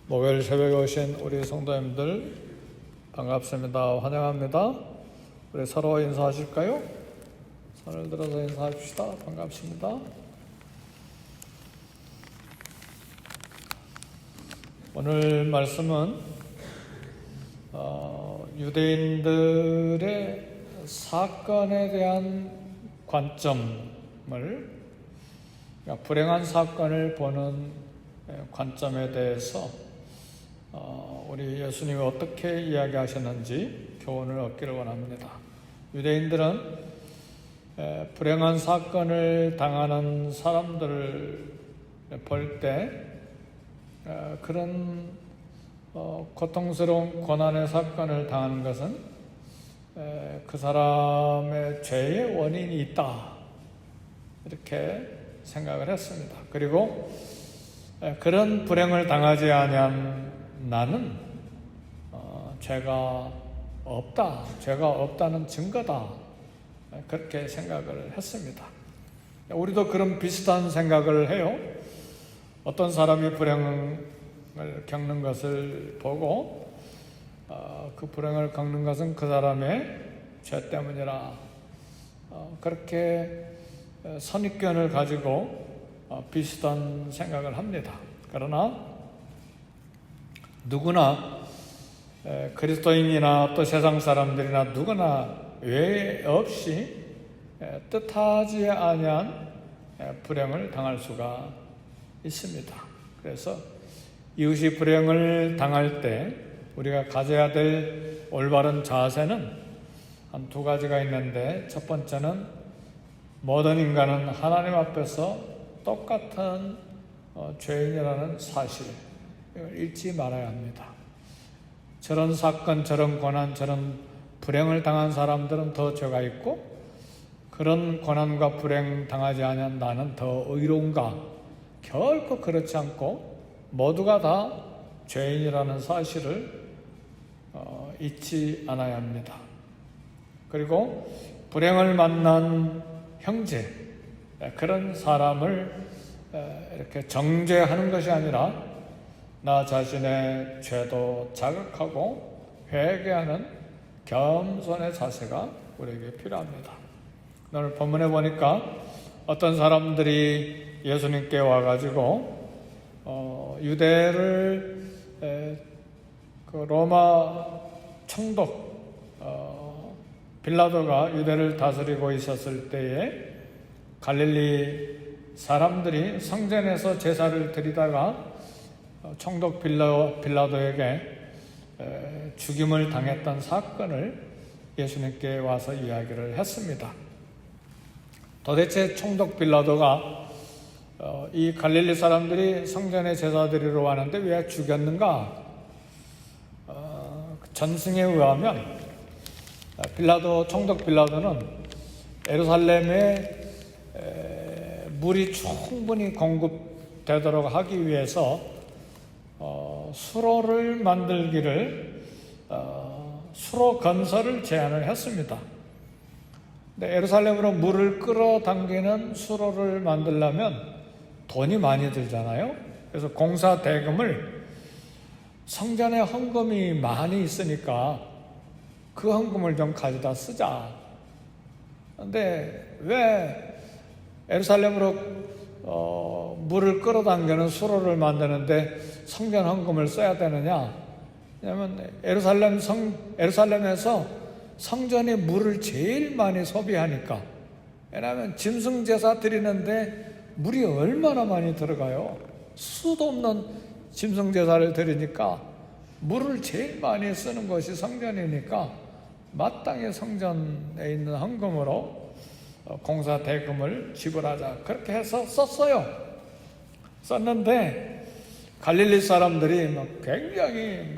목요일 새벽에 오신 우리 성도님들 반갑습니다. 환영합니다. 우리 서로 인사하실까요? 손을 들어서 인사합시다. 반갑습니다. 오늘 말씀은 유대인들의 사건에 대한 관점을, 불행한 사건을 보는 관점에 대해서 우리 예수님이 어떻게 이야기하셨는지 교훈을 얻기를 원합니다. 유대인들은 불행한 사건을 당하는 사람들을 볼 때 그런 고통스러운 고난의 사건을 당하는 것은 그 사람의 죄의 원인이 있다, 이렇게 생각을 했습니다. 그리고 그런 불행을 당하지 아니한 나는 죄가 없다는 증거다, 그렇게 생각을 했습니다. 우리도 그런 비슷한 생각을 해요. 어떤 사람이 불행을 겪는 것을 보고 그 불행을 겪는 것은 그 사람의 죄 때문이라, 그렇게 선입견을 가지고 비슷한 생각을 합니다. 그러나 누구나 그리스도인이나 또 세상 사람들이나 누구나 외에 없이 뜻하지 아니한 불행을 당할 수가 있습니다. 그래서 이웃이 불행을 당할 때 우리가 가져야 될 올바른 자세는 한 두 가지가 있는데, 첫 번째는 모든 인간은 하나님 앞에서 똑같은 죄인이라는 사실, 이걸 잊지 말아야 합니다. 저런 사건, 저런 고난, 저런 불행을 당한 사람들은 더 죄가 있고, 그런 고난과 불행 당하지 아니한 나는 더 의로운가? 결코 그렇지 않고 모두가 다 죄인이라는 사실을 잊지 않아야 합니다. 그리고 불행을 만난 형제, 그런 사람을 이렇게 정죄하는 것이 아니라 나 자신의 죄도 자각하고 회개하는 겸손의 자세가 우리에게 필요합니다. 오늘 본문에 보니까 어떤 사람들이 예수님께 와가지고 유대를 그 로마 총독 빌라도가 유대를 다스리고 있었을 때에 갈릴리 사람들이 성전에서 제사를 드리다가 총독 빌라도에게 죽임을 당했던 사건을 예수님께 와서 이야기를 했습니다. 도대체 총독 빌라도가 이 갈릴리 사람들이 성전에 제사 드리러 왔는데 왜 죽였는가? 전승에 의하면 총독 빌라도는 예루살렘에 물이 충분히 공급되도록 하기 위해서 수로를 만들기를, 수로 건설을 제안을 했습니다. 근데 예루살렘으로 물을 끌어당기는 수로를 만들려면 돈이 많이 들잖아요. 그래서 공사 대금을, 성전에 헌금이 많이 있으니까 그 헌금을 좀 가져다 쓰자. 근데 왜 예루살렘으로 물을 끌어당기는 수로를 만드는데 성전 헌금을 써야 되느냐? 왜냐하면 예루살렘에서 성전에 물을 제일 많이 소비하니까. 왜냐하면 짐승 제사 드리는데 물이 얼마나 많이 들어가요. 수도 없는 짐승 제사를 드리니까 물을 제일 많이 쓰는 것이 성전이니까 마땅히 성전에 있는 헌금으로 공사 대금을 지불하자, 그렇게 해서 썼는데 갈릴리 사람들이 굉장히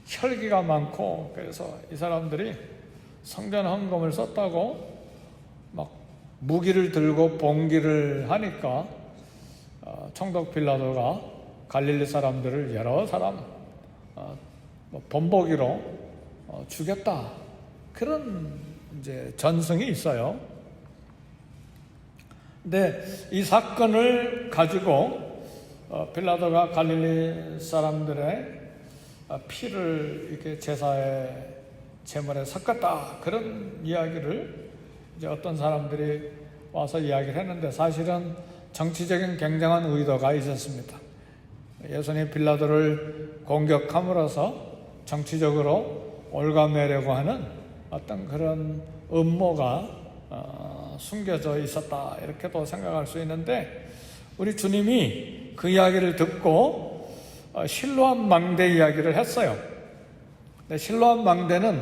혈기가 많고, 그래서 이 사람들이 성전 헌금을 썼다고 무기를 들고 봉기를 하니까 총독 빌라도가 갈릴리 사람들을 여러 사람 본보기로 죽였다, 그런 이제 전승이 있어요. 근데 이 사건을 가지고 빌라도가 갈릴리 사람들의 피를 이렇게 제사에 제물에 섞었다, 그런 이야기를 이제 어떤 사람들이 와서 이야기를 했는데, 사실은 정치적인 굉장한 의도가 있었습니다. 예수님이 빌라도를 공격함으로써 정치적으로 올가매려고 하는 어떤 그런 음모가 숨겨져 있었다, 이렇게도 생각할 수 있는데, 우리 주님이 그 이야기를 듣고 실로암 망대 이야기를 했어요. 실로암 망대는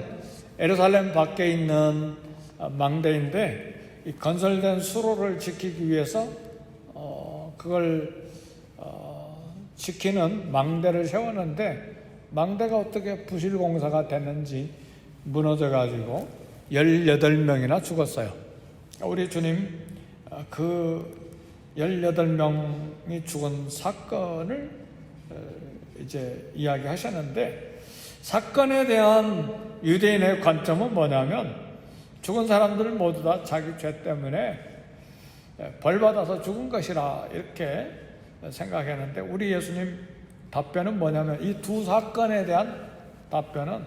예루살렘 밖에 있는 망대인데, 이 건설된 수로를 지키기 위해서 그걸 지키는 망대를 세웠는데, 망대가 어떻게 부실공사가 됐는지 무너져가지고 18명이나 죽었어요. 우리 주님 그 18명이 죽은 사건을 이제 이야기하셨는데, 사건에 대한 유대인의 관점은 뭐냐면, 죽은 사람들은 모두 다 자기 죄 때문에 벌받아서 죽은 것이라 이렇게 생각했는데, 우리 예수님 답변은 뭐냐면, 이 두 사건에 대한 답변은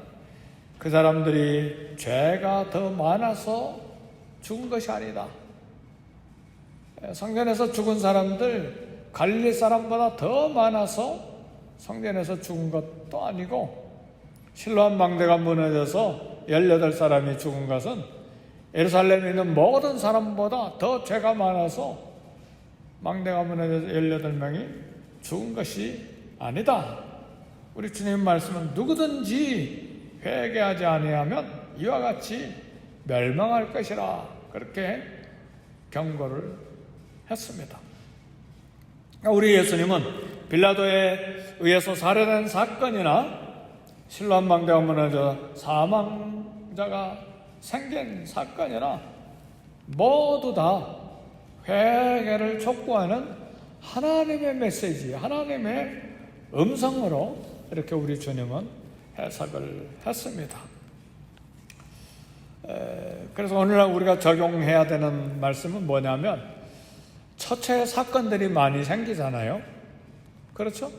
그 사람들이 죄가 더 많아서 죽은 것이 아니다. 성전에서 죽은 사람들 갈릴리 사람보다 더 많아서 성전에서 죽은 것도 아니고, 실로암 망대가 무너져서 18사람이 죽은 것은 예루살렘에 있는 모든 사람보다 더 죄가 많아서 망대가 무너져서 18명이 죽은 것이 아니다. 우리 주님 말씀은 누구든지 회개하지 아니하면 이와 같이 멸망할 것이라, 그렇게 경고를 했습니다. 우리 예수님은 빌라도에 의해서 살해된 사건이나 실로암 망대가 무너져 사망자가 생긴 사건이나 모두 다 회개를 촉구하는 하나님의 메시지, 하나님의 음성으로 이렇게 우리 주님은 해석을 했습니다. 그래서 오늘날 우리가 적용해야 되는 말씀은 뭐냐면, 처처의 사건들이 많이 생기잖아요. 그렇죠?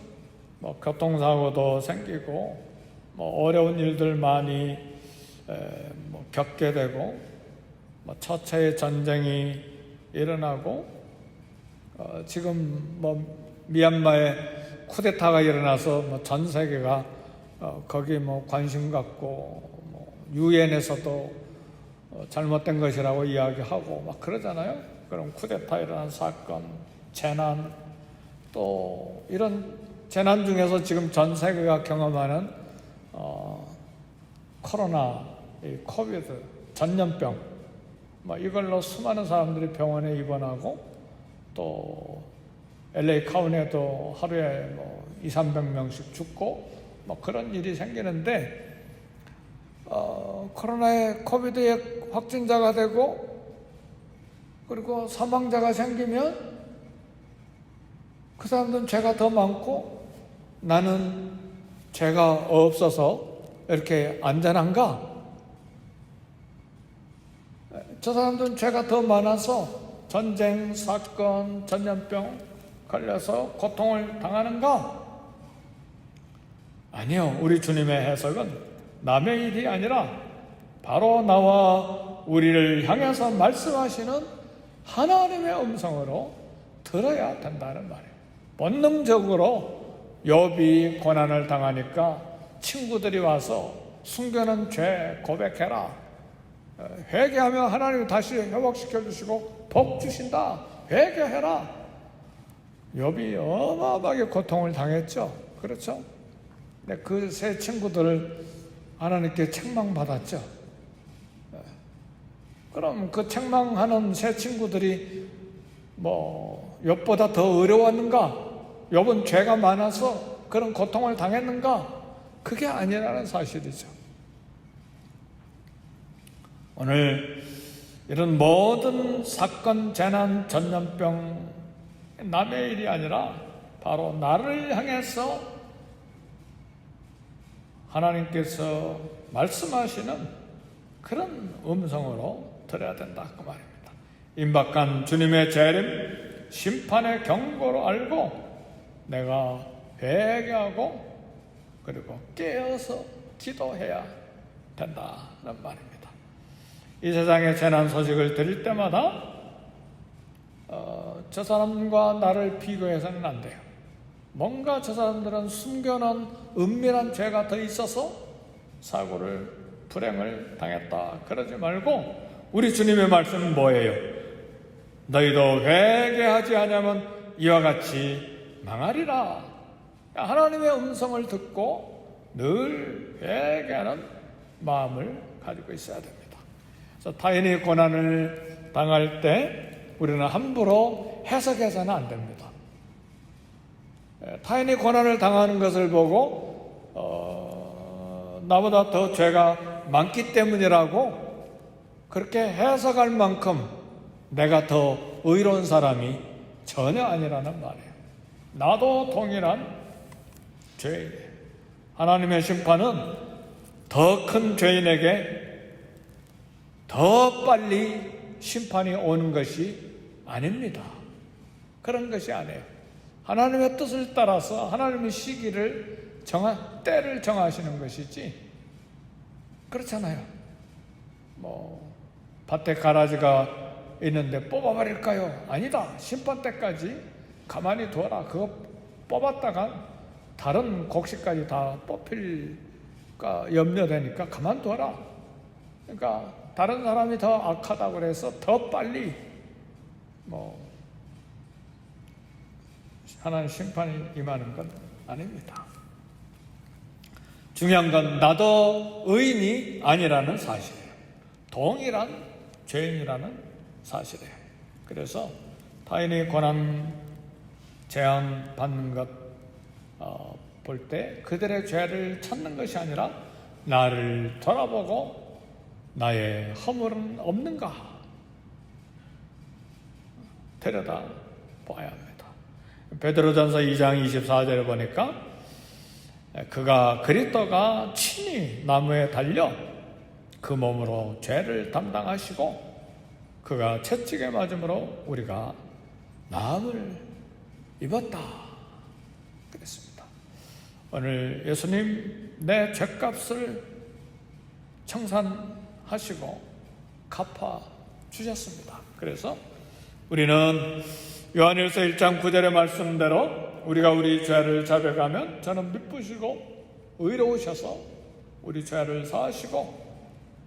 교통사고도 생기고, 어려운 일들 많이 겪게 되고, 처처의 전쟁이 일어나고, 지금 미얀마에 쿠데타가 일어나서 전 세계가 거기 관심 갖고, 유엔에서도 잘못된 것이라고 이야기하고 막 그러잖아요. 그럼 쿠데타 일어난 사건, 재난, 또 이런 재난 중에서 지금 전 세계가 경험하는 코로나, 코비드, 전염병, 이걸로 수많은 사람들이 병원에 입원하고, 또 LA 카운티에도 하루에 200~300명씩 죽고 그런 일이 생기는데, 코로나에 코비드에 확진자가 되고 그리고 사망자가 생기면 그 사람들은 죄가 더 많고, 나는 죄가 없어서 이렇게 안전한가? 저 사람들은 죄가 더 많아서 전쟁, 사건, 전염병 걸려서 고통을 당하는가? 아니요. 우리 주님의 해석은 남의 일이 아니라 바로 나와 우리를 향해서 말씀하시는 하나님의 음성으로 들어야 된다는 말이에요. 본능적으로 욥이 고난을 당하니까 친구들이 와서 숨겨놓은 죄 고백해라, 회개하면 하나님이 다시 회복시켜 주시고 복 주신다, 회개해라. 욥이 어마어마하게 고통을 당했죠. 그렇죠? 근데 그 세 친구들을 하나님께 책망받았죠. 그럼 그 책망하는 세 친구들이 욥보다 더 어려웠는가? 욥은 죄가 많아서 그런 고통을 당했는가? 그게 아니라는 사실이죠. 오늘 이런 모든 사건, 재난, 전염병, 남의 일이 아니라 바로 나를 향해서 하나님께서 말씀하시는 그런 음성으로 들어야 된다, 그 말입니다. 임박한 주님의 재림, 심판의 경고로 알고 내가 회개하고 그리고 깨어서 기도해야 된다는 말입니다. 이 세상에 재난 소식을 들을 때마다 저 사람과 나를 비교해서는 안 돼요. 뭔가 저 사람들은 숨겨놓은 은밀한 죄가 더 있어서 사고를 불행을 당했다 그러지 말고 우리 주님의 말씀은 뭐예요? 너희도 회개하지 않으면 이와 같이 망하리라. 하나님의 음성을 듣고 늘 회개하는 마음을 가지고 있어야 됩니다. 그래서 타인이 고난을 당할 때 우리는 함부로 해석해서는 안 됩니다. 타인이 고난을 당하는 것을 보고 나보다 더 죄가 많기 때문이라고 그렇게 해석할 만큼 내가 더 의로운 사람이 전혀 아니라는 말이에요. 나도 동일한 죄인이에요. 하나님의 심판은 더 큰 죄인에게 더 빨리 심판이 오는 것이 아닙니다. 그런 것이 아니에요. 하나님의 뜻을 따라서 하나님의 시기를 때를 정하시는 것이지 그렇잖아요. 밭에 가라지가 있는데 뽑아버릴까요? 아니다. 심판 때까지 가만히 둬라. 그거 뽑았다가 다른 곡식까지 다 뽑힐까 염려되니까 가만둬라. 그러니까 다른 사람이 더 악하다고 그래서 더 빨리 하나님 심판이 임하는 건 아닙니다. 중요한 건 나도 의인이 아니라는 사실이에요. 동일한 죄인이라는 사실이에요. 그래서 타인이 고난 재앙 받는 것 볼 때 그들의 죄를 찾는 것이 아니라 나를 돌아보고 나의 허물은 없는가 들여다 봐야 합니다. 베드로전서 2장 24절을 보니까 그리스도가 친히 나무에 달려 그 몸으로 죄를 담당하시고 그가 채찍에 맞음으로 우리가 나음을 입었다 그랬습니다. 오늘 예수님 내 죄값을 청산하시고 갚아 주셨습니다. 그래서 우리는 요한일서 1장 9절의 말씀대로 우리가 우리 죄를 자백하면 저는 미쁘시고 의로우셔서 우리 죄를 사하시고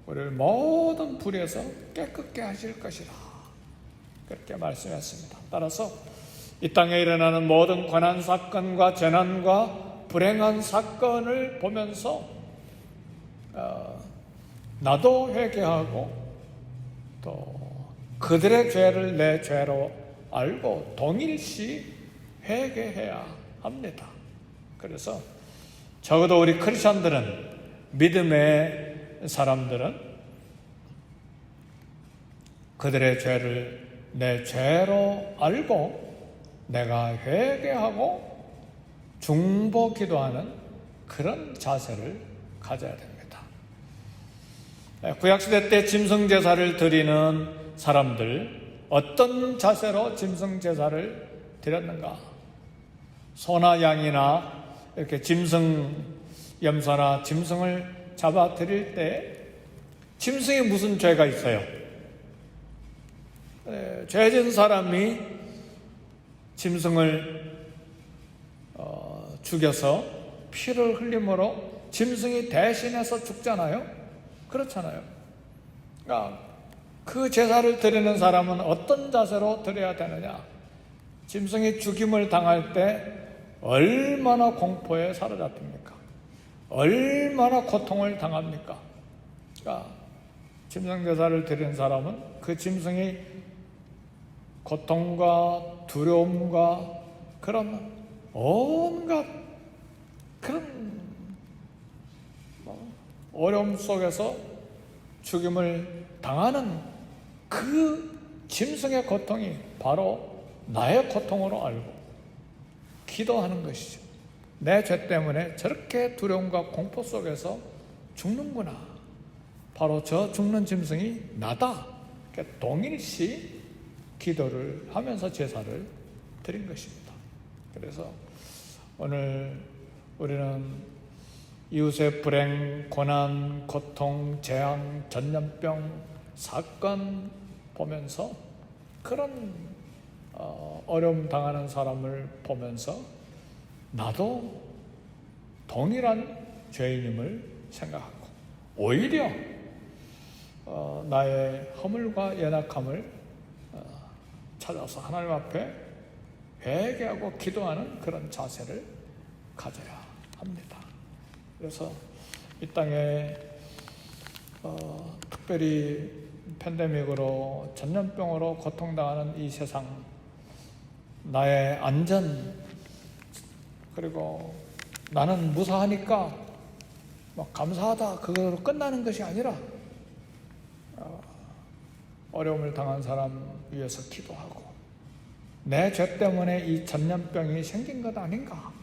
우리를 모든 불에서 깨끗게 하실 것이라 그렇게 말씀했습니다. 따라서 이 땅에 일어나는 모든 고난 사건과 재난과 불행한 사건을 보면서 나도 회개하고 또 그들의 죄를 내 죄로 알고 동일시 회개해야 합니다. 그래서 적어도 우리 크리스천들은 믿음의 사람들은 그들의 죄를 내 죄로 알고 내가 회개하고 중보 기도하는 그런 자세를 가져야 됩니다. 구약시대 때 짐승제사를 드리는 사람들 어떤 자세로 짐승제사를 드렸는가? 소나 양이나 이렇게 짐승 염소나 짐승을 잡아 드릴 때 짐승이 무슨 죄가 있어요? 죄진 사람이 짐승을 죽여서 피를 흘림으로 짐승이 대신해서 죽잖아요. 그렇잖아요. 그러니까 그 제사를 드리는 사람은 어떤 자세로 드려야 되느냐? 짐승이 죽임을 당할 때 얼마나 공포에 사로잡힙니까? 얼마나 고통을 당합니까? 그러니까 짐승 제사를 드리는 사람은 그 짐승이 고통과 두려움과 그런 온갖 그런 어려움 속에서 죽임을 당하는 그 짐승의 고통이 바로 나의 고통으로 알고 기도하는 것이죠. 내 죄 때문에 저렇게 두려움과 공포 속에서 죽는구나. 바로 저 죽는 짐승이 나다. 동일시 기도를 하면서 제사를 드린 것입니다. 그래서 오늘 우리는 이웃의 불행, 고난, 고통, 재앙, 전염병, 사건 보면서 그런 어려움 당하는 사람을 보면서 나도 동일한 죄인임을 생각하고 오히려 나의 허물과 연약함을 찾아서 하나님 앞에 회개하고 기도하는 그런 자세를 가져야 합니다. 그래서 이 땅에 특별히 팬데믹으로 전염병으로 고통당하는 이 세상, 나의 안전, 그리고 나는 무사하니까 감사하다 그거로 끝나는 것이 아니라 어려움을 당한 사람 위해서 기도하고 내 죄 때문에 이 전염병이 생긴 것 아닌가,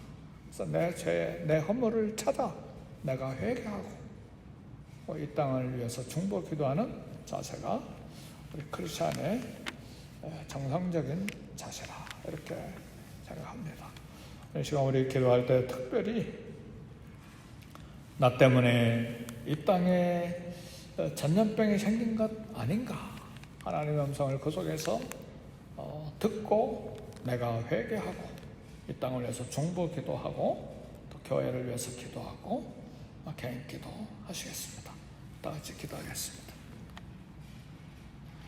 그래서 내 죄, 내 허물을 찾아 내가 회개하고 이 땅을 위해서 중보 기도하는 자세가 우리 크리스찬의 정상적인 자세라 이렇게 생각합니다. 이 시간 우리 기도할 때 특별히 나 때문에 이 땅에 전염병이 생긴 것 아닌가, 하나님의 음성을 그 속에서 듣고 내가 회개하고 이 땅을 위해서 중보 기도하고 또 교회를 위해서 기도하고 개인 기도 하시겠습니다. 다 같이 기도하겠습니다.